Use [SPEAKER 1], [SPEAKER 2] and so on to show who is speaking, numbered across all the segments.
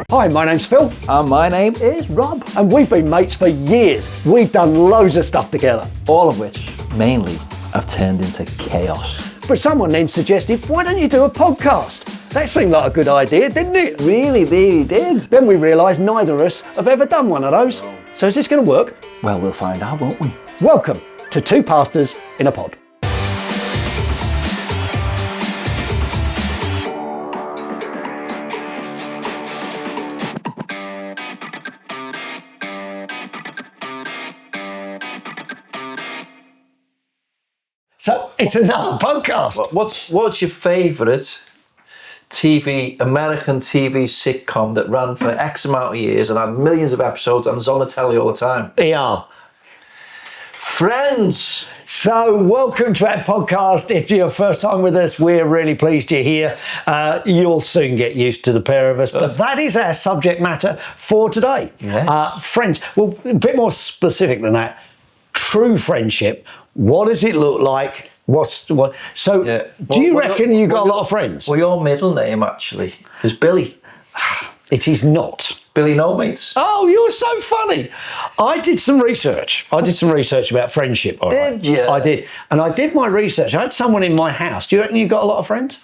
[SPEAKER 1] Hi, my name's Phil.
[SPEAKER 2] And my name is Rob.
[SPEAKER 1] And we've been mates for years. We've done loads of stuff together.
[SPEAKER 2] All of which, mainly, have turned into chaos.
[SPEAKER 1] But someone then suggested, why don't you do a podcast? That seemed like a good idea, didn't it?
[SPEAKER 2] Really did.
[SPEAKER 1] Then we realised neither of us have ever done one of those. So is this going to work?
[SPEAKER 2] Well, we'll find out, won't we?
[SPEAKER 1] Welcome to Two Pastors in a Pod. So it's another podcast.
[SPEAKER 2] What's your favourite American TV sitcom that ran for X amount of years and had millions of episodes and was on the telly all the time?
[SPEAKER 1] Yeah.
[SPEAKER 2] Friends.
[SPEAKER 1] So welcome to our podcast. If you're first time with us, we're really pleased you're here. You'll soon get used to the pair of us, but that is our subject matter for today.
[SPEAKER 2] Yes.
[SPEAKER 1] Friends. Well, a bit more specific than that. True friendship. What does it look like? So, do you reckon you got a lot of friends?
[SPEAKER 2] Well, your middle name actually is Billy.
[SPEAKER 1] It is not.
[SPEAKER 2] Billy No Mates.
[SPEAKER 1] Oh, you're so funny. I did some research about friendship. All right.
[SPEAKER 2] Did you?
[SPEAKER 1] I did. And I did my research. I had someone in my house. Do you reckon you've got a lot of friends?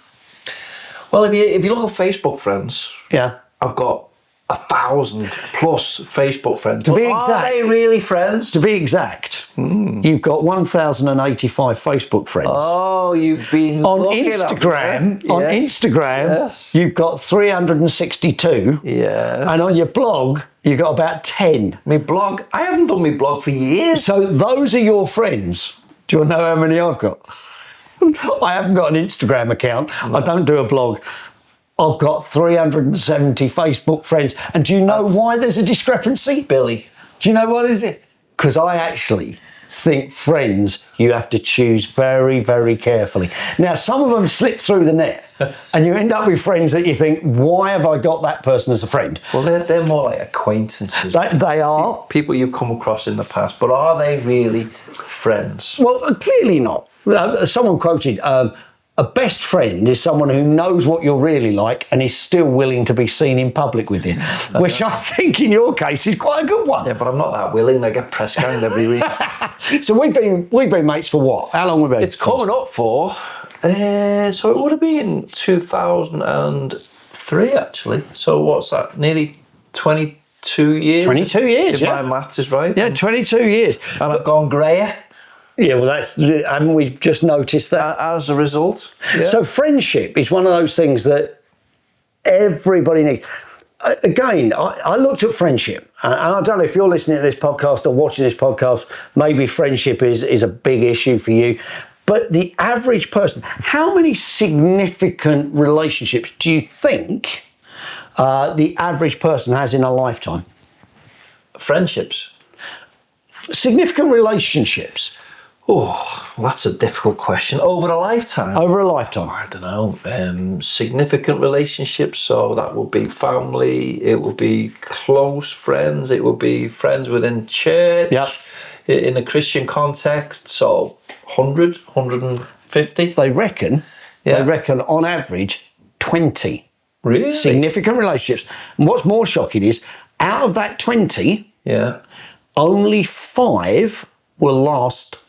[SPEAKER 2] Well, if you look at Facebook friends,
[SPEAKER 1] Yeah.
[SPEAKER 2] I've got 1,000 plus Facebook friends.
[SPEAKER 1] To be
[SPEAKER 2] But
[SPEAKER 1] exact.
[SPEAKER 2] Are they really friends?
[SPEAKER 1] To be exact, you've got 1,085 Facebook friends.
[SPEAKER 2] Oh, you've been
[SPEAKER 1] On
[SPEAKER 2] looking
[SPEAKER 1] Instagram,
[SPEAKER 2] at me.
[SPEAKER 1] Instagram, you've got 362.
[SPEAKER 2] Yeah.
[SPEAKER 1] And on your blog, you've got about 10.
[SPEAKER 2] My blog, I haven't done my blog for years.
[SPEAKER 1] So those are your friends. Do you want to know how many I've got? I haven't got an Instagram account. No. I don't do a blog. I've got 370 Facebook friends. And do you know why there's a discrepancy?
[SPEAKER 2] Billy.
[SPEAKER 1] Do you know what is it? Because I actually think friends you have to choose very, very carefully. Now, some of them slip through the net and you end up with friends that you think, why have I got that person as a friend?
[SPEAKER 2] Well, they're more like acquaintances.
[SPEAKER 1] They are.
[SPEAKER 2] People you've come across in the past, but are they really friends?
[SPEAKER 1] Well, clearly not. Someone quoted, a best friend is someone who knows what you're really like and is still willing to be seen in public with you, which I think in your case is quite a good one.
[SPEAKER 2] Yeah, but I'm not that willing. I get press ganged every week.
[SPEAKER 1] So we've been mates for what? How long have we been?
[SPEAKER 2] It's coming up for, so it would have been 2003 actually. So what's that? Nearly 22 years?
[SPEAKER 1] 22 years,
[SPEAKER 2] if my maths is right.
[SPEAKER 1] Yeah, 22 years.
[SPEAKER 2] And I've gone greyer.
[SPEAKER 1] Yeah, well, haven't we just noticed that?
[SPEAKER 2] As a result. Yeah.
[SPEAKER 1] So friendship is one of those things that everybody needs. Again, I looked at friendship, and I don't know if you're listening to this podcast or watching this podcast, maybe friendship is a big issue for you. But the average person, how many significant relationships do you think the average person has in a lifetime?
[SPEAKER 2] Friendships.
[SPEAKER 1] Significant relationships.
[SPEAKER 2] Oh, that's a difficult question. Over a lifetime?
[SPEAKER 1] Over a lifetime.
[SPEAKER 2] I don't know. Significant relationships, so that will be family, it will be close friends, it will be friends within church, in a Christian context, so 100, 150.
[SPEAKER 1] They reckon on average 20
[SPEAKER 2] really
[SPEAKER 1] significant relationships. And what's more shocking is out of that 20, only 5 will last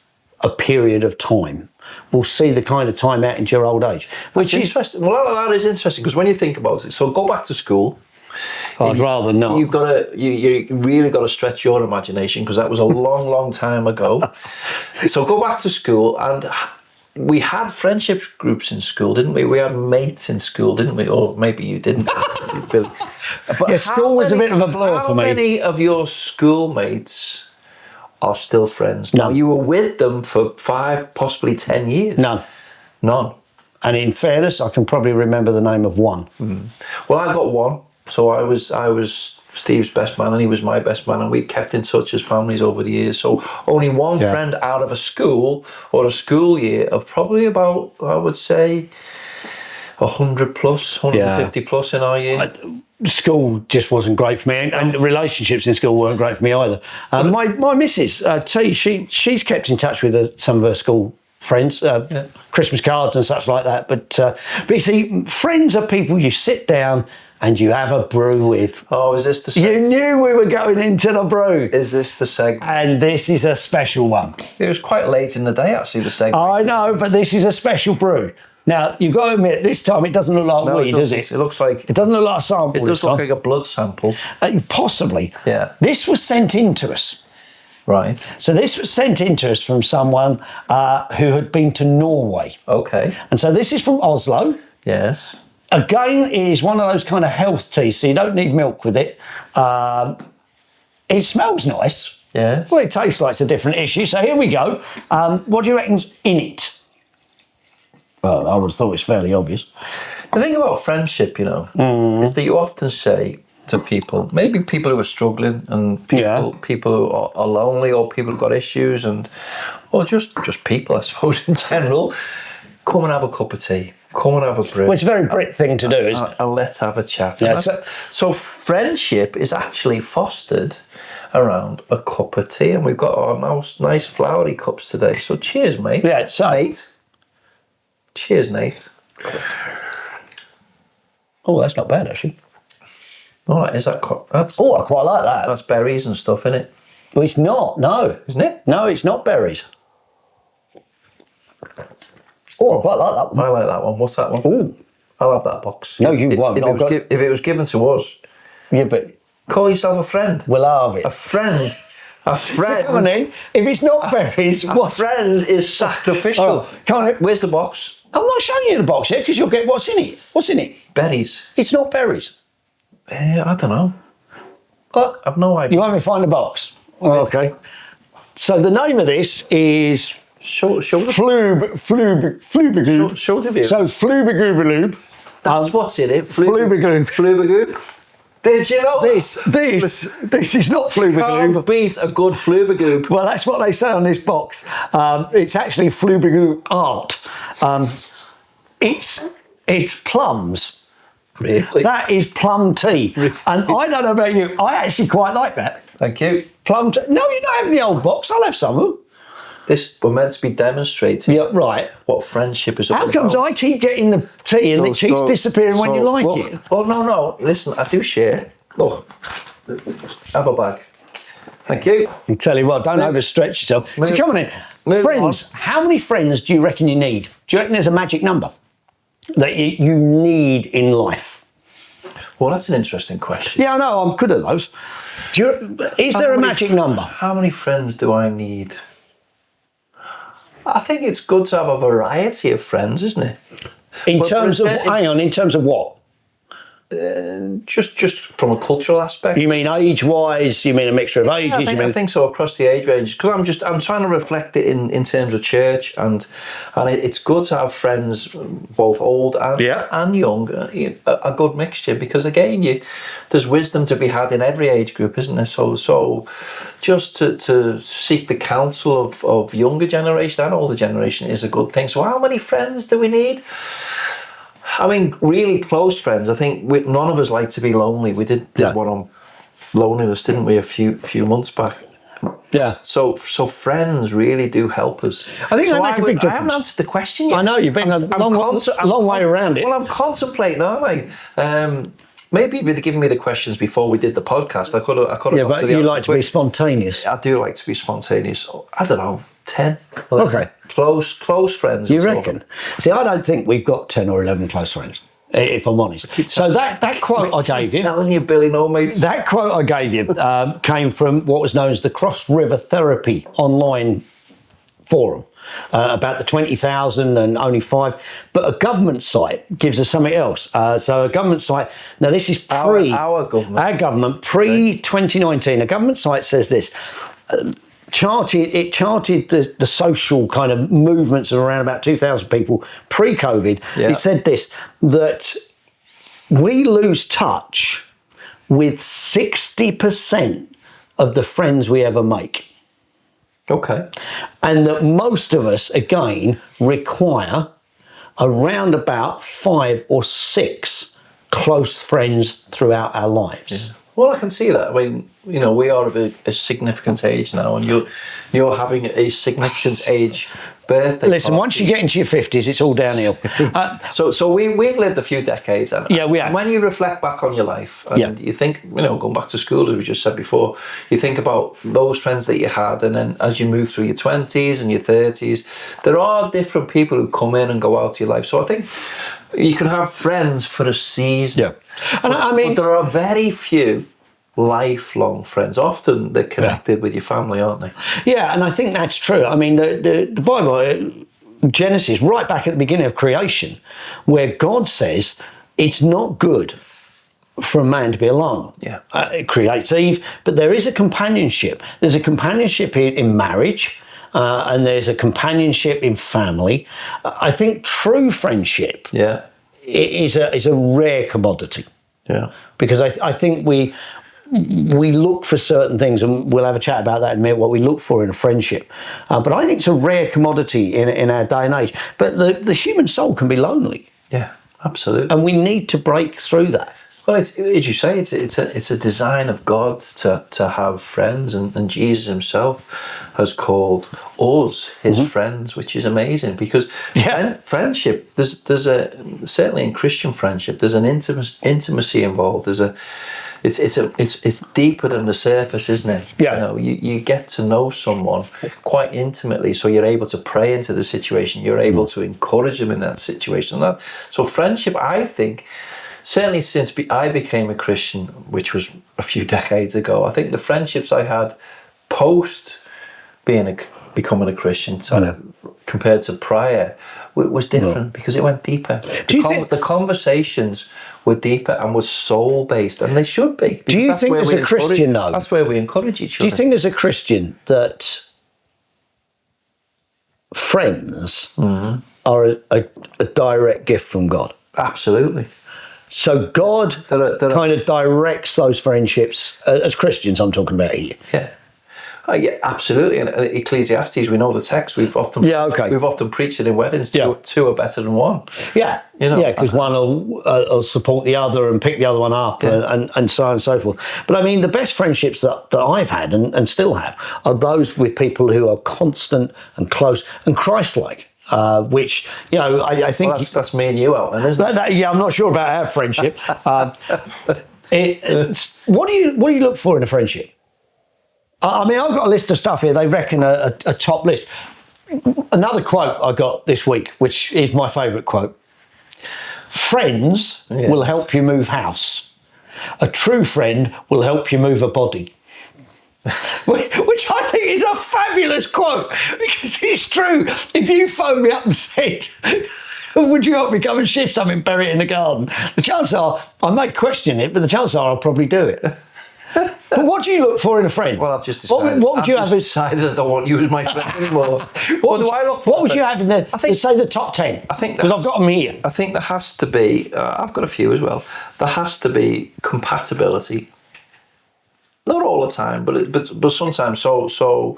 [SPEAKER 1] a period of time. We'll see the kind of time out into your old age, which is
[SPEAKER 2] interesting. Well, that is interesting because when you think about it, so go back to school.
[SPEAKER 1] I'd rather not.
[SPEAKER 2] You really got to stretch your imagination because that was a long, long time ago. So go back to school, and we had friendship groups in school, didn't we? We had mates in school, didn't we? Or maybe you didn't, Billy. But
[SPEAKER 1] yeah, school was a bit of a blur for me.
[SPEAKER 2] How many of your schoolmates are still friends?
[SPEAKER 1] None.
[SPEAKER 2] Now, you were with them for 5, possibly 10 years.
[SPEAKER 1] None. And in fairness, I can probably remember the name of one.
[SPEAKER 2] Well, I got one. So I was Steve's best man and he was my best man, and we kept in touch as families over the years. So only one friend out of a school or a school year of probably about, I would say, 100 plus, 150 plus in our year.
[SPEAKER 1] School just wasn't great for me, and relationships in school weren't great for me either. My missus, T, she's kept in touch with some of her school friends, Christmas cards and such like that. But you see, friends are people you sit down and you have a brew with.
[SPEAKER 2] Oh, is this the
[SPEAKER 1] You knew we were going into the brew.
[SPEAKER 2] Is this the segment?
[SPEAKER 1] And this is a special one.
[SPEAKER 2] It was quite late in the day, actually, the segment.
[SPEAKER 1] I know, but this is a special brew. Now, you've got to admit, this time it doesn't look like
[SPEAKER 2] No,
[SPEAKER 1] weed, does
[SPEAKER 2] doesn't.
[SPEAKER 1] it?
[SPEAKER 2] It looks like...
[SPEAKER 1] It doesn't look like a sample.
[SPEAKER 2] It does look like a blood sample.
[SPEAKER 1] Possibly.
[SPEAKER 2] Yeah.
[SPEAKER 1] This was sent in to us.
[SPEAKER 2] Right.
[SPEAKER 1] So this was sent in to us from someone who had been to Norway.
[SPEAKER 2] Okay.
[SPEAKER 1] And so this is from Oslo.
[SPEAKER 2] Yes.
[SPEAKER 1] Again, it is one of those kind of health teas, so you don't need milk with it. It smells nice.
[SPEAKER 2] Yes.
[SPEAKER 1] Well, it tastes like it's a different issue. So here we go. What do you reckon's in it? Well, I would have thought it's fairly obvious.
[SPEAKER 2] The thing about friendship, you know, is that you often say to people, maybe people who are struggling and people who are lonely or people who've got issues or just people, I suppose, in general, come and have a cup of tea. Come and have a brew.
[SPEAKER 1] Well, it's a very Brit thing to do, isn't it?
[SPEAKER 2] And let's have a chat.
[SPEAKER 1] Yeah,
[SPEAKER 2] so friendship is actually fostered around a cup of tea, and we've got our nice flowery cups today. So cheers, mate.
[SPEAKER 1] Yeah, so
[SPEAKER 2] Nate. Cheers, Nate.
[SPEAKER 1] Oh, that's not bad, actually.
[SPEAKER 2] All right, is that that's
[SPEAKER 1] Oh, I quite like that.
[SPEAKER 2] that's berries and stuff, isn't it?
[SPEAKER 1] Well, it's not, no.
[SPEAKER 2] Isn't it?
[SPEAKER 1] No, it's not berries. Oh, I quite like that one.
[SPEAKER 2] I like that one. What's that one?
[SPEAKER 1] Ooh.
[SPEAKER 2] I'll have that box.
[SPEAKER 1] No, you won't.
[SPEAKER 2] If it was given to us,
[SPEAKER 1] Yeah, but
[SPEAKER 2] call yourself a friend.
[SPEAKER 1] we'll have it.
[SPEAKER 2] A friend. A friend.
[SPEAKER 1] Come on in. If it's not berries,
[SPEAKER 2] A
[SPEAKER 1] what?
[SPEAKER 2] friend is sacrificial.
[SPEAKER 1] Oh, come on in.
[SPEAKER 2] Where's the box?
[SPEAKER 1] I'm not showing you the box yet because you'll get what's in it. What's in it?
[SPEAKER 2] Berries.
[SPEAKER 1] It's not berries.
[SPEAKER 2] I don't know.
[SPEAKER 1] But
[SPEAKER 2] I've no idea.
[SPEAKER 1] you won't find the box. Oh, okay. So the name of this is
[SPEAKER 2] Show the
[SPEAKER 1] Flubagoob.
[SPEAKER 2] show the view.
[SPEAKER 1] So Flubagoobaloob.
[SPEAKER 2] That's what's in it.
[SPEAKER 1] Flubagoob.
[SPEAKER 2] Flubagoop. Did you know
[SPEAKER 1] This is not Flubagoob.
[SPEAKER 2] can't beat a good Flubagoop?
[SPEAKER 1] Well, that's what they say on this box. It's actually Flubagoo art. It's plums.
[SPEAKER 2] Really?
[SPEAKER 1] That is plum tea. And I don't know about you, I actually quite like that.
[SPEAKER 2] Thank you.
[SPEAKER 1] Plum tea. No, you don't have the old box. I'll have some of them.
[SPEAKER 2] We're meant to be demonstrating
[SPEAKER 1] Yeah, right.
[SPEAKER 2] what friendship is all
[SPEAKER 1] How
[SPEAKER 2] about.
[SPEAKER 1] comes I keep getting the tea and it keeps disappearing when you like it?
[SPEAKER 2] Well, no. Listen, I do share. Look, have a bag. Thank you.
[SPEAKER 1] I tell you what, don't overstretch yourself. So come on in.
[SPEAKER 2] Move
[SPEAKER 1] Friends, how many friends do you reckon you need? Do you reckon there's a magic number that you need in life?
[SPEAKER 2] Well, that's an interesting question.
[SPEAKER 1] Yeah, I know, I'm good at those. Is there a magic number?
[SPEAKER 2] How many friends do I need? I think it's good to have a variety of friends, isn't it?
[SPEAKER 1] In
[SPEAKER 2] But
[SPEAKER 1] terms of,
[SPEAKER 2] it's-
[SPEAKER 1] hang on, in terms of what?
[SPEAKER 2] Just from a cultural aspect.
[SPEAKER 1] You mean age-wise? You mean a mixture of ages?
[SPEAKER 2] I think so across the age range, because I'm trying to reflect it in terms of church, and it's good to have friends both old and young, a good mixture, because again there's wisdom to be had in every age group, isn't there? So just to seek the counsel of younger generation and older generation is a good thing. So how many friends do we need? I mean, really close friends. I think none of us like to be lonely. We did one on loneliness, didn't we, a few months back?
[SPEAKER 1] Yeah.
[SPEAKER 2] So friends really do help us.
[SPEAKER 1] I think they make a big difference.
[SPEAKER 2] I haven't answered the question yet.
[SPEAKER 1] I know, you've been a long way around it.
[SPEAKER 2] Well, I'm contemplating, aren't I? Maybe if you'd given me the questions before we did the podcast, I could have.
[SPEAKER 1] Yeah,
[SPEAKER 2] got
[SPEAKER 1] but
[SPEAKER 2] to the
[SPEAKER 1] you
[SPEAKER 2] answer
[SPEAKER 1] like to be
[SPEAKER 2] quick.
[SPEAKER 1] spontaneous.
[SPEAKER 2] I do like to be spontaneous. I don't know, 10.
[SPEAKER 1] Okay.
[SPEAKER 2] Close friends.
[SPEAKER 1] You
[SPEAKER 2] we're
[SPEAKER 1] reckon? See, I don't think we've got 10 or 11 close friends, if I'm honest. So that quote I gave you,
[SPEAKER 2] telling you, Billy, no, mate.
[SPEAKER 1] that quote I gave you came from what was known as the Cross River Therapy online forum. About the 20,000 and only 5, but a government site gives us something else. So a government site, now this is
[SPEAKER 2] our government.
[SPEAKER 1] Our government, pre-2019. A government site says this, charted the social kind of movements of around about 2,000 people pre-COVID.
[SPEAKER 2] Yeah.
[SPEAKER 1] It said this, that we lose touch with 60% of the friends we ever make.
[SPEAKER 2] Okay.
[SPEAKER 1] And that most of us, again, require around about 5 or 6 close friends throughout our lives.
[SPEAKER 2] Yeah. Well, I can see that. I mean, we are of a significant age now, and you're having a significant age birthday
[SPEAKER 1] Listen,
[SPEAKER 2] parties.
[SPEAKER 1] once you get into your 50s, it's all downhill.
[SPEAKER 2] So we've lived a few decades, and
[SPEAKER 1] Yeah, we have.
[SPEAKER 2] when you reflect back on your life, and you think, going back to school, as we just said before, you think about those friends that you had, and then as you move through your 20s and your 30s, there are different people who come in and go out of your life. So I think you can have friends for a season.
[SPEAKER 1] Yeah. And
[SPEAKER 2] but there are very few lifelong friends. Often they're connected with your family, aren't they?
[SPEAKER 1] Yeah, and I think that's true. I mean, the Bible, Genesis, right back at the beginning of creation, where God says it's not good for a man to be alone.
[SPEAKER 2] Yeah.
[SPEAKER 1] It creates Eve, but there is a companionship. There's a companionship in marriage, and there's a companionship in family. I think true friendship is a rare commodity.
[SPEAKER 2] Yeah.
[SPEAKER 1] Because I think we look for certain things, and we'll have a chat about that in a minute, what we look for in a friendship. But I think it's a rare commodity in our day and age. But the human soul can be lonely.
[SPEAKER 2] Yeah, absolutely.
[SPEAKER 1] And we need to break through that.
[SPEAKER 2] Well, as you say, it's a design of God to have friends, and Jesus himself has called us his friends, which is amazing, because friendship, there's certainly in Christian friendship, there's an intimacy involved. It's deeper than the surface, isn't it?
[SPEAKER 1] Yeah.
[SPEAKER 2] You get to know someone quite intimately, so you're able to pray into the situation. You're able to encourage them in that situation. So friendship, I think, certainly since I became a Christian, which was a few decades ago, I think the friendships I had post becoming a Christian compared to prior was different because it went deeper. The conversations were deeper and was soul based, and they should be.
[SPEAKER 1] Do you think as a Christian, though?
[SPEAKER 2] That's where we encourage each other.
[SPEAKER 1] Do you think as a Christian that friends are a direct gift from God?
[SPEAKER 2] Absolutely.
[SPEAKER 1] So God kind of directs those friendships, as Christians I'm talking about here.
[SPEAKER 2] Yeah. Yeah, absolutely. And Ecclesiastes, we know the text. We've often preached it in weddings. Two are better than one.
[SPEAKER 1] Yeah, because one will support the other and pick the other one up, and so on and so forth. But I mean, the best friendships that I've had and still have are those with people who are constant and close and Christ-like. Which I think
[SPEAKER 2] that's me and you, Alan, isn't it?
[SPEAKER 1] Yeah, I'm not sure about our friendship. What do you look for in a friendship? I mean, I've got a list of stuff here. They reckon a top list. Another quote I got this week, which is my favourite quote: "Friends will help you move house. A true friend will help you move a body." Which I think is a fabulous quote, because it's true. If you phone me up and said, "Would you help me come and shift something, bury it in the garden?" the chances are I may question it, but the chances are I'll probably do it. But what do you look for in a friend?
[SPEAKER 2] Well, I've just decided.
[SPEAKER 1] What would you have?
[SPEAKER 2] Decided I don't want you as my friend anymore. What do I look for?
[SPEAKER 1] What would you have in the top 10?
[SPEAKER 2] I think
[SPEAKER 1] because I've got them here.
[SPEAKER 2] I think there has to be. I've got a few as well. There has to be compatibility. Not all the time, but sometimes. So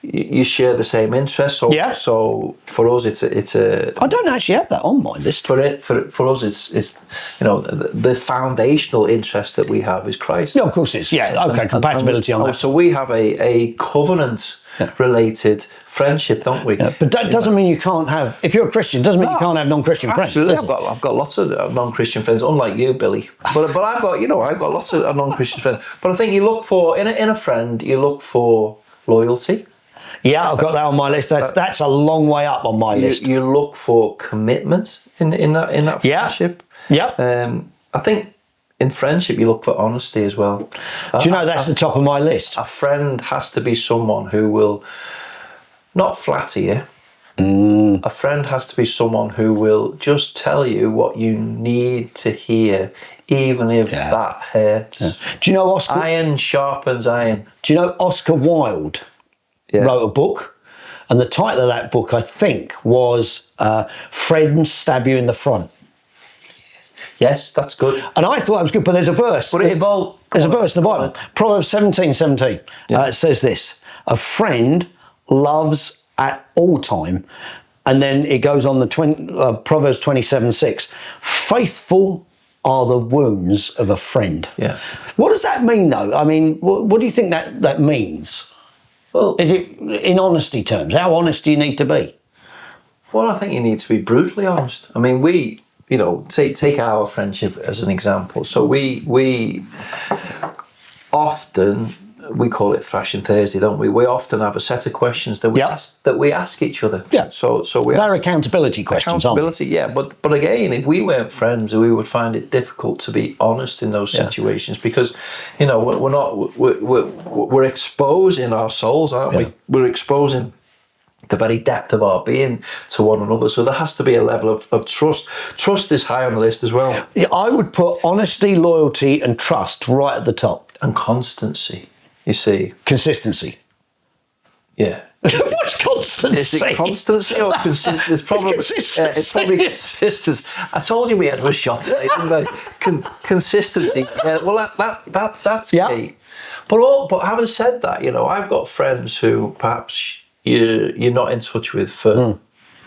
[SPEAKER 2] you share the same interests. So for us, it's a.
[SPEAKER 1] I don't actually have that on my list.
[SPEAKER 2] For us, it's the foundational interest that we have is Christ.
[SPEAKER 1] Yeah, of course it's compatibility on that.
[SPEAKER 2] So we have a covenant related friendship, don't we?
[SPEAKER 1] Yeah, but that doesn't mean you can't have. If you're a Christian, doesn't mean you can't have non-Christian friends.
[SPEAKER 2] Absolutely, I've got lots of non-Christian friends, unlike you, Billy. But I've got lots of non-Christian friends. But I think you look for in a friend, you look for loyalty.
[SPEAKER 1] Yeah, I've got that on my list. That's a long way up on my list.
[SPEAKER 2] You look for commitment in that friendship.
[SPEAKER 1] Yeah.
[SPEAKER 2] I think in friendship you look for honesty as well.
[SPEAKER 1] Do you know that's the top of my list?
[SPEAKER 2] A friend has to be someone who will not flatter you. A friend has to be someone who will just tell you what you need to hear, even if that hurts. Yeah.
[SPEAKER 1] Do you know Oscar?
[SPEAKER 2] Iron sharpens iron.
[SPEAKER 1] Do you know Oscar Wilde wrote a book, and the title of that book, I think, was "Friends Stab You in the Front."
[SPEAKER 2] Yes, that's good.
[SPEAKER 1] And I thought that was good, but there's a verse. There's a verse in the Bible, Proverbs 17:17. It says this: "A friend loves at all time," and then it goes on Proverbs 27:6. "Faithful are the wounds of a friend."
[SPEAKER 2] Yeah.
[SPEAKER 1] What does that mean, though? I mean, what do you think that means?
[SPEAKER 2] Well,
[SPEAKER 1] is it in honesty terms? How honest do you need to be?
[SPEAKER 2] Well, I think you need to be brutally honest. I mean, take our friendship as an example. So we often, we call it Thrashing Thursday, don't we? We often have a set of questions that we ask each other.
[SPEAKER 1] Yeah.
[SPEAKER 2] So
[SPEAKER 1] they're accountability questions.
[SPEAKER 2] Accountability, yeah. But again, if we weren't friends, we would find it difficult to be honest in those situations because, we're exposing our souls, aren't we? We're exposing the very depth of our being to one another. So there has to be a level of trust. Trust is high on the list as well.
[SPEAKER 1] Yeah, I would put honesty, loyalty, and trust right at the top.
[SPEAKER 2] And constancy, you see.
[SPEAKER 1] Consistency.
[SPEAKER 2] Yeah.
[SPEAKER 1] What's constancy?
[SPEAKER 2] Is it constancy or consistency? It's probably consistency. I told you we had a shot at it, didn't I? Consistency. Yeah, well, that's key. But having said that, I've got friends who perhaps you're not in touch with for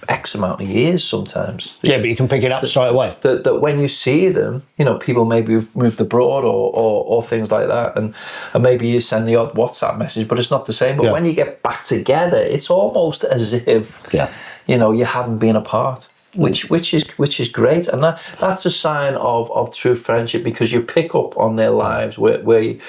[SPEAKER 2] X amount of years sometimes.
[SPEAKER 1] Yeah, but you can pick it up straight away.
[SPEAKER 2] That when you see them, people maybe have moved abroad or things like that, and maybe you send the odd WhatsApp message, but it's not the same. But when you get back together, it's almost as if you hadn't been apart. Which is great, and that's a sign of true friendship because you pick up on their lives where you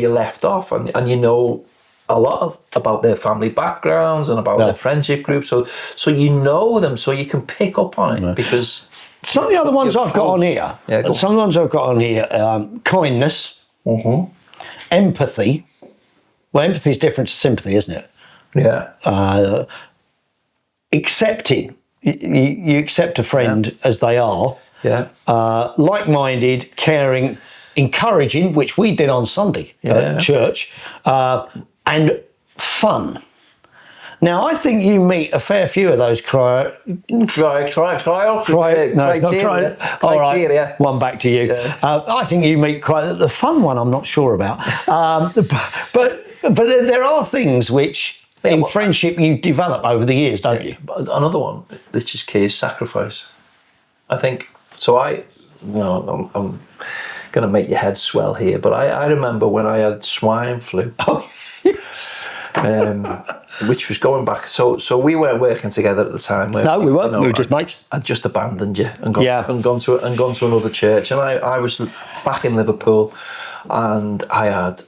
[SPEAKER 2] left off, and you know a lot about their family backgrounds and about their friendship groups, so you know them, so you can pick up on it because
[SPEAKER 1] some of the other ones I've got on here. Some of the ones I've got on here: kindness, empathy. Well, empathy is different to sympathy, isn't it?
[SPEAKER 2] Yeah.
[SPEAKER 1] Accepting. You accept a friend as they are.
[SPEAKER 2] Yeah.
[SPEAKER 1] Like-minded, caring, encouraging, which we did on Sunday at church, and fun. Now, I think you meet a fair few of those criteria. All right, one back to you. Yeah. I think you meet quite the fun one. I'm not sure about, but there are things which in friendship you develop over the years, don't you?
[SPEAKER 2] Another one that's just key is sacrifice. I think so. I'm going to make your head swell here, but I remember when I had swine flu. Which was going back. So we weren't working together at the time.
[SPEAKER 1] No, we weren't. We were just mates.
[SPEAKER 2] I'd just abandoned you and gone to another church, and I was back in Liverpool, and I had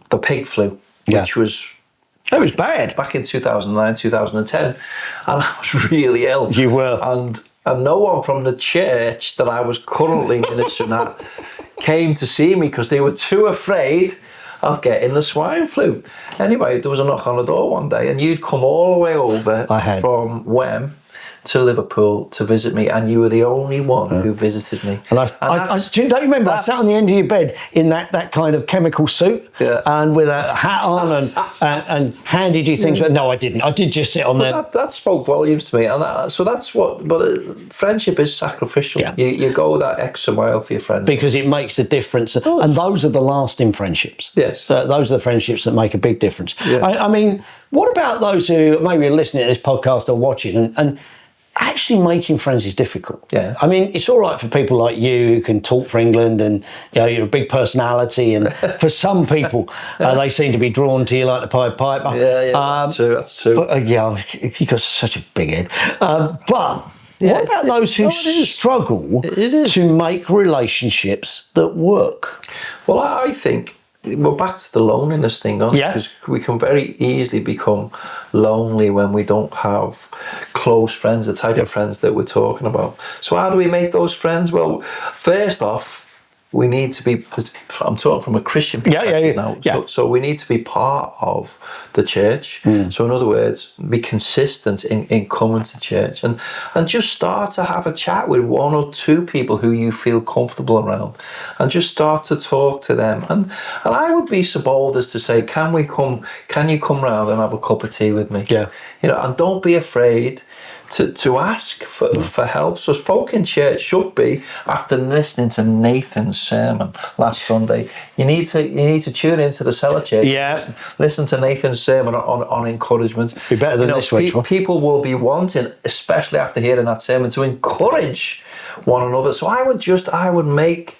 [SPEAKER 2] the pig flu, which was.
[SPEAKER 1] It was bad.
[SPEAKER 2] Back in 2009, 2010, and I was really ill.
[SPEAKER 1] You were.
[SPEAKER 2] And no one from the church that I was currently ministering at came to see me because they were too afraid of getting the swine flu. Anyway, there was a knock on the door one day, and you'd come all the way over from Wem to Liverpool to visit me, and you were the only one who visited me.
[SPEAKER 1] And I don't you remember? I sat on the end of your bed in that kind of chemical suit, and with a hat on, and handed you things. But no, I didn't. I did just sit on there.
[SPEAKER 2] That spoke volumes to me, and so that's what. But friendship is sacrificial. Yeah. You go that extra mile for your friends
[SPEAKER 1] because it makes a difference, and those are the lasting friendships.
[SPEAKER 2] Yes,
[SPEAKER 1] those are the friendships that make a big difference.
[SPEAKER 2] Yeah.
[SPEAKER 1] I mean, what about those who maybe are listening to this podcast or watching and actually making friends is difficult.
[SPEAKER 2] Yeah.
[SPEAKER 1] I mean, it's all right for people like you who can talk for England and you're a big personality, and for some people they seem to be drawn to you like the Pied Piper.
[SPEAKER 2] Yeah, that's true.
[SPEAKER 1] But, you've got such a big head. But what about those who struggle to make relationships that work?
[SPEAKER 2] Well, I think we're back to the loneliness thing, aren't we? Because we can very easily become lonely when we don't have close friends, the type of friends that we're talking about. So how do we make those friends? Well, first off, we need to be, I'm talking from a Christian perspective now, so we need to be part of the church. So in other words, be consistent in coming to church and just start to have a chat with one or two people who you feel comfortable around, and just start to talk to them. And I would be so bold as to say, can you come round and have a cup of tea with me?
[SPEAKER 1] Yeah.
[SPEAKER 2] And don't be afraid to ask for help. So folk in church should be, after listening to Nathan's sermon last Sunday, you need to tune into the Cellar Church.
[SPEAKER 1] Yeah.
[SPEAKER 2] Listen to Nathan's sermon on encouragement.
[SPEAKER 1] Be better than this week.
[SPEAKER 2] People will be wanting, especially after hearing that sermon, to encourage one another. So I would make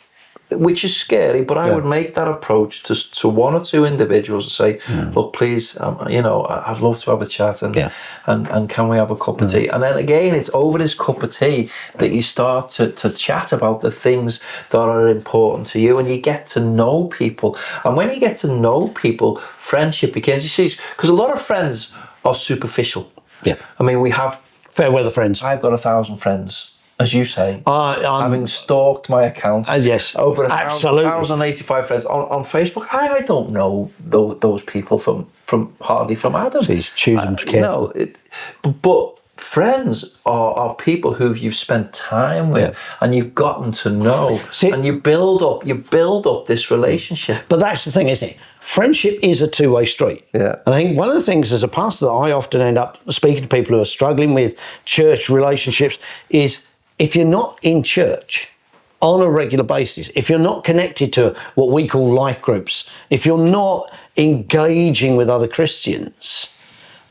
[SPEAKER 2] which is scary, but I would make that approach to one or two individuals and say, look, please, I'd love to have a chat and can we have a cup of tea? And then again, it's over this cup of tea that you start to chat about the things that are important to you, and you get to know people. And when you get to know people, friendship begins. You see, because a lot of friends are superficial.
[SPEAKER 1] Yeah.
[SPEAKER 2] I mean, we have
[SPEAKER 1] fair weather friends.
[SPEAKER 2] I've got 1,000 friends. As you say,
[SPEAKER 1] I'm
[SPEAKER 2] having stalked my account,
[SPEAKER 1] yes,
[SPEAKER 2] over
[SPEAKER 1] absolutely
[SPEAKER 2] 1,085 friends on Facebook. I don't know those people from hardly from Adam.
[SPEAKER 1] Please choose them carefully.
[SPEAKER 2] But friends are people who you've spent time with and you've gotten to know, and you build up this relationship.
[SPEAKER 1] But that's the thing, isn't it? Friendship is a two-way street.
[SPEAKER 2] Yeah.
[SPEAKER 1] And I think one of the things as a pastor that I often end up speaking to people who are struggling with church relationships is, if you're not in church on a regular basis, if you're not connected to what we call life groups, if you're not engaging with other Christians,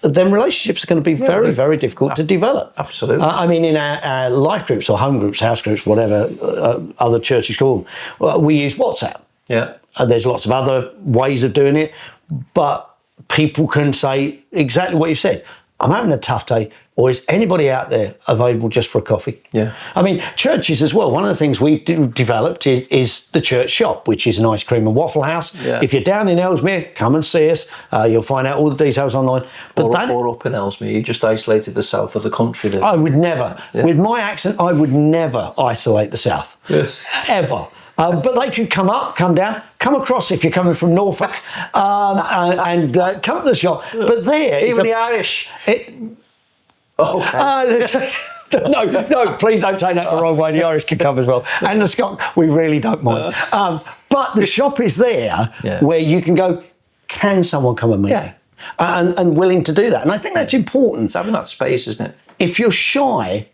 [SPEAKER 1] then relationships are going to be very, very difficult to develop.
[SPEAKER 2] Absolutely.
[SPEAKER 1] I mean, in our life groups or home groups, house groups, whatever other churches call them, we use WhatsApp.
[SPEAKER 2] Yeah.
[SPEAKER 1] And there's lots of other ways of doing it, but people can say exactly what you said. I'm having a tough day, or is anybody out there available just for a coffee?
[SPEAKER 2] Yeah.
[SPEAKER 1] I mean, churches as well. One of the things we've developed is the church shop, which is an ice cream and waffle house.
[SPEAKER 2] Yeah.
[SPEAKER 1] If you're down in Ellesmere, come and see us. You'll find out all the details online. But
[SPEAKER 2] or up in Ellesmere, you just isolated the south of the country. Then.
[SPEAKER 1] I would never, with my accent, I would never isolate the south, ever. But they can come up, come down, come across if you're coming from Norfolk, and come to the shop. But there,
[SPEAKER 2] even the Irish.
[SPEAKER 1] No, please don't take that the wrong way. The Irish can come as well, and the Scot, we really don't mind. But the shop is there where you can go. Can someone come and meet me? And willing to do that, and I think that's important.
[SPEAKER 2] It's having that space, isn't it?
[SPEAKER 1] If you're shy,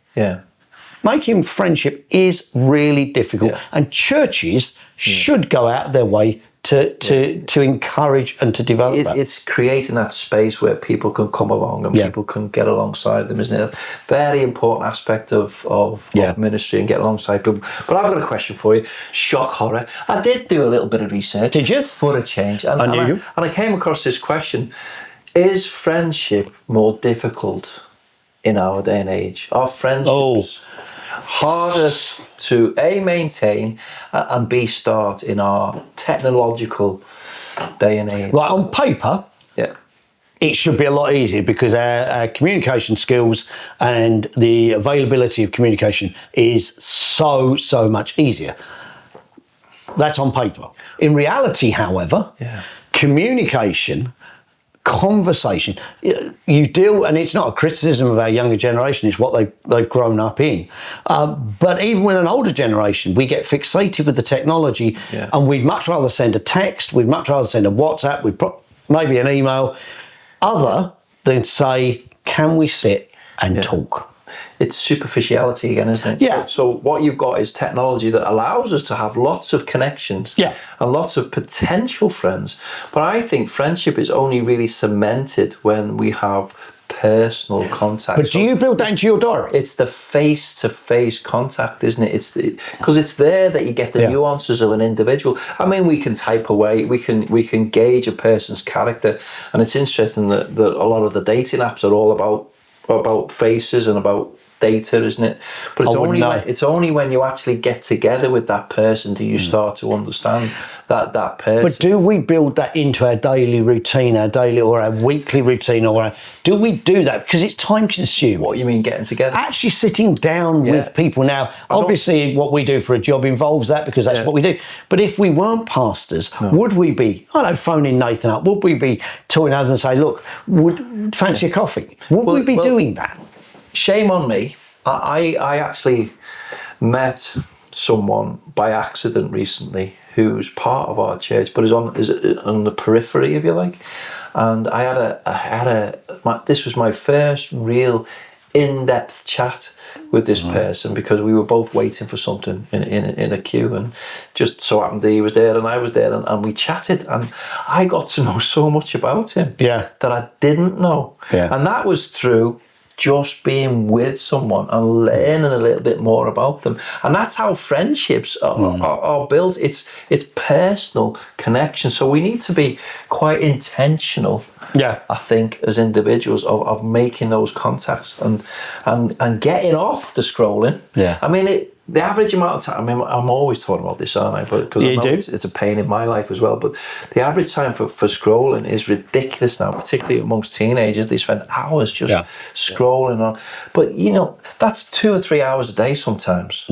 [SPEAKER 1] making friendship is really difficult, and churches should go out of their way to encourage and to develop that.
[SPEAKER 2] It's creating that space where people can come along and people can get alongside them, isn't it? A very important aspect of ministry, and get alongside people. But I've got a question for you. Shock horror. I did do a little bit of research.
[SPEAKER 1] Did you?
[SPEAKER 2] For a change. And
[SPEAKER 1] and
[SPEAKER 2] I came across this question. Is friendship more difficult in our day and age? Are friendships harder to A, maintain, and B, start in our technological day and age?
[SPEAKER 1] Right, on paper, it should be a lot easier because our communication skills and the availability of communication is so much easier. That's on paper. In reality, however, communication, conversation, you deal, and it's not a criticism of our younger generation, it's what they've grown up in. But even with an older generation, we get fixated with the technology, and we'd much rather send a text, we'd much rather send a WhatsApp, maybe an email, other than say, can we sit and talk?
[SPEAKER 2] It's superficiality again, isn't it?
[SPEAKER 1] Yeah.
[SPEAKER 2] So what you've got is technology that allows us to have lots of connections and lots of potential friends. But I think friendship is only really cemented when we have personal contact.
[SPEAKER 1] But do you build that into your diary?
[SPEAKER 2] It's the face-to-face contact, isn't it? Because it's there that you get the nuances of an individual. I mean, we can type away, we can gauge a person's character, and it's interesting that a lot of the dating apps are all about faces and about data, isn't it? But it's only when you actually get together with that person do you start to understand that person.
[SPEAKER 1] But do we build that into our daily routine, our daily or our weekly routine, do we do that? Because it's time consuming.
[SPEAKER 2] What you mean getting together?
[SPEAKER 1] Actually sitting down with people. Now, obviously what we do for a job involves that because that's what we do. But if we weren't pastors, would we be, phoning Nathan up? Would we be talking to others and say, look, would fancy a coffee? Would we be doing that?
[SPEAKER 2] Shame on me. I actually met someone by accident recently who's part of our church, but is on the periphery, if you like. And this was my first real in-depth chat with this person because we were both waiting for something in a queue, and just so happened that he was there and I was there, and we chatted, and I got to know so much about him that I didn't know. And that was through just being with someone and learning a little bit more about them. And that's how friendships are built. It's personal connection. So we need to be quite intentional, I think, as individuals of making those contacts and getting off the scrolling.
[SPEAKER 1] Yeah.
[SPEAKER 2] I mean, the average amount of time, I mean, I'm always talking about this, aren't I? But because I know it's a pain in my life as well. But the average time for scrolling is ridiculous now, particularly amongst teenagers. They spend hours just scrolling on. But, you know, that's 2 or 3 hours a day sometimes.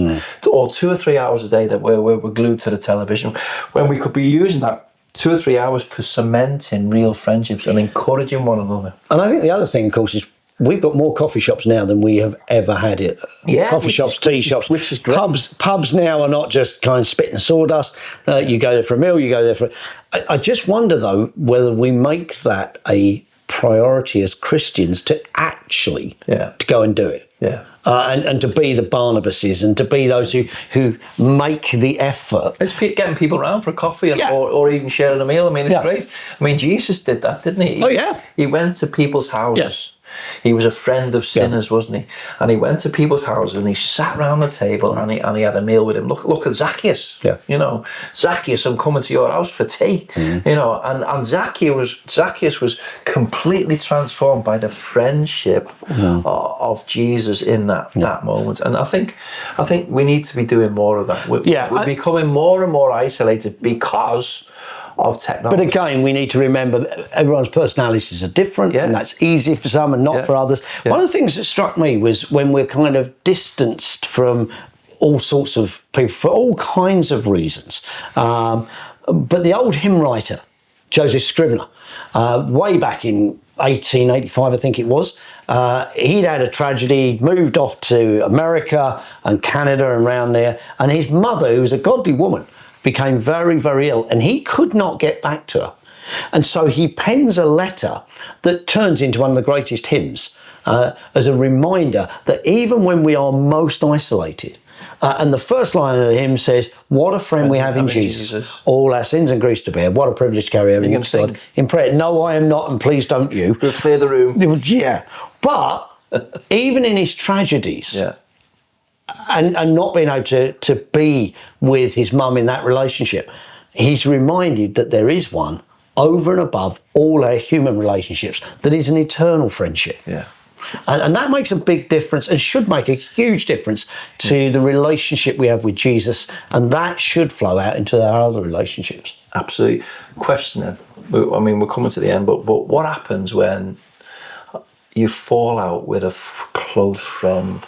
[SPEAKER 2] Or 2 or 3 hours a day that we're glued to the television, when we could be using that 2 or 3 hours for cementing real friendships and encouraging one another.
[SPEAKER 1] And I think the other thing, of course, is we've got more coffee shops now than we have ever had it. Coffee shops, tea shops,
[SPEAKER 2] which is great.
[SPEAKER 1] Pubs now are not just kind of spit and sawdust. You go there for a meal, you go there for. I just wonder though whether we make that a priority as Christians to actually to go and do it. And to be the Barnabases and to be those who make the effort.
[SPEAKER 2] It's getting people around for a coffee or even sharing a meal. I mean, it's great. I mean, Jesus did that, didn't he? He went to people's houses. He was a friend of sinners, wasn't he? And he went to people's houses and he sat around the table and he had a meal with him. Look at Zacchaeus. You know, Zacchaeus, I'm coming to your house for tea. You know, and Zacchaeus was completely transformed by the friendship of Jesus in that moment. And I think we need to be doing more of that. We're becoming more and more isolated because of technology.
[SPEAKER 1] But again, we need to remember everyone's personalities are different, and that's easy for some and not for others. One of the things that struck me was when we're kind of distanced from all sorts of people for all kinds of reasons. But the old hymn writer, Joseph Scrivener, way back in 1885, I think it was, he'd had a tragedy, moved off to America and Canada and around there, and his mother, who was a godly woman, became very, very ill, and he could not get back to her. And so he pens a letter that turns into one of the greatest hymns as a reminder that even when we are most isolated, and the first line of the hymn says, what a friend we have in Jesus. All our sins and griefs to bear. What a privilege to carry everything to God in prayer. No, I am not, and please don't you.
[SPEAKER 2] We'll clear the room.
[SPEAKER 1] Yeah. But even in his tragedies, and not being able to be with his mum in that relationship, he's reminded that there is one over and above all our human relationships that is an eternal friendship. And that makes a big difference and should make a huge difference to the relationship we have with Jesus, and that should flow out into our other relationships.
[SPEAKER 2] Absolutely. Question then, I mean, we're coming to the end, but what happens when you fall out with a close friend?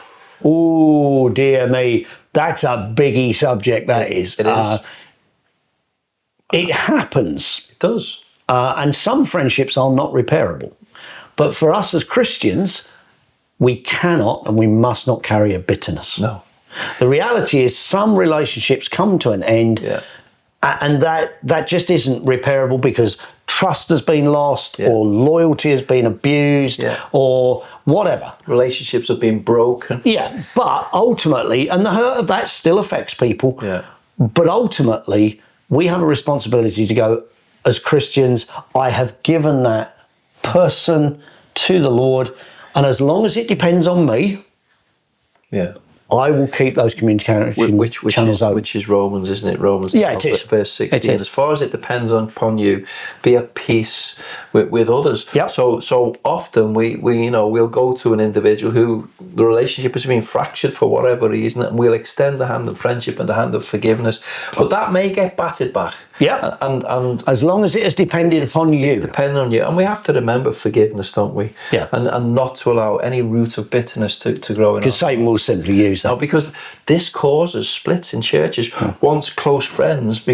[SPEAKER 1] Oh, dear me. That's a biggie subject, that is.
[SPEAKER 2] It is.
[SPEAKER 1] It happens.
[SPEAKER 2] It does.
[SPEAKER 1] And some friendships are not repairable. But for us as Christians, we cannot and we must not carry a bitterness.
[SPEAKER 2] No.
[SPEAKER 1] The reality is some relationships come to an end, and that just isn't repairable because trust has been lost or loyalty has been abused or whatever.
[SPEAKER 2] Relationships have been broken.
[SPEAKER 1] But ultimately, and the hurt of that still affects people, but ultimately we have a responsibility to go, as Christians, I have given that person to the Lord, and as long as it depends on me, I will keep those communication channels open.
[SPEAKER 2] Which is Romans, isn't it? Romans
[SPEAKER 1] it is.
[SPEAKER 2] Verse 16. As far as it depends upon you, be at peace with others. So often we'll go to an individual who the relationship has been fractured for whatever reason, and we'll extend the hand of friendship and the hand of forgiveness. But that may get battered back. And
[SPEAKER 1] as long as it is dependent upon you.
[SPEAKER 2] It's dependent on you. And we have to remember forgiveness, don't we? And not to allow any root of bitterness to grow in us.
[SPEAKER 1] Because Satan will simply use that.
[SPEAKER 2] No, because this causes splits in churches. Once close friends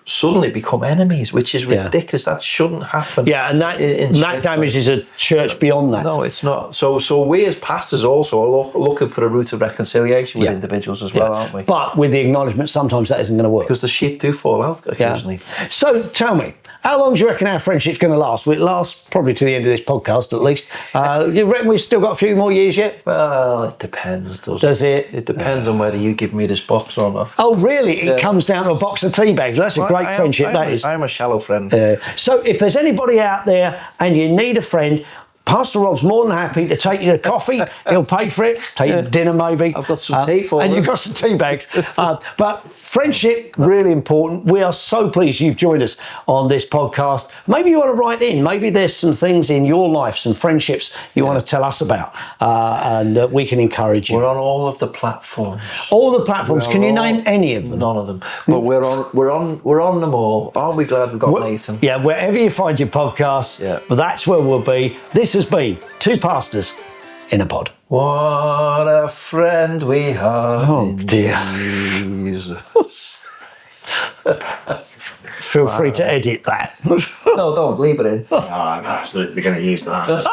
[SPEAKER 2] suddenly become enemies, which is ridiculous. That shouldn't happen.
[SPEAKER 1] And that damages a church beyond that.
[SPEAKER 2] No, it's not. So we as pastors also are looking for a route of reconciliation with individuals as well, aren't we?
[SPEAKER 1] But with the acknowledgement, sometimes that isn't going to work.
[SPEAKER 2] Because the sheep do fall out occasionally.
[SPEAKER 1] So tell me, how long do you reckon our friendship's going to last? Well, it lasts probably to the end of this podcast at least. You reckon we've still got a few more years yet?
[SPEAKER 2] Well, it depends, doesn't it?
[SPEAKER 1] Does it?
[SPEAKER 2] It depends on whether you give me this box or not.
[SPEAKER 1] Oh, really? It comes down to a box of tea bags. That's a great friendship, that is.
[SPEAKER 2] I'm a shallow friend.
[SPEAKER 1] So if there's anybody out there and you need a friend, Pastor Rob's more than happy to take you to coffee. He'll pay for it. Take you to dinner maybe.
[SPEAKER 2] I've got some tea for
[SPEAKER 1] and
[SPEAKER 2] them.
[SPEAKER 1] you've got some tea bags. But friendship, really important. We are so pleased you've joined us on this podcast. Maybe you want to write in. Maybe there's some things in your life, some friendships you want to tell us about, and we can encourage you.
[SPEAKER 2] We're on all of the platforms.
[SPEAKER 1] All the platforms. Can you name any of them?
[SPEAKER 2] None of them. But we're on them all. Aren't we glad we've got Nathan?
[SPEAKER 1] Yeah, wherever you find your podcasts, but that's where we'll be. This has been Two Pastors in a Pod.
[SPEAKER 2] What a friend we have.
[SPEAKER 1] Oh dear.
[SPEAKER 2] Jesus.
[SPEAKER 1] Feel free to edit that.
[SPEAKER 2] No, don't leave it in.
[SPEAKER 3] I'm absolutely going to use that.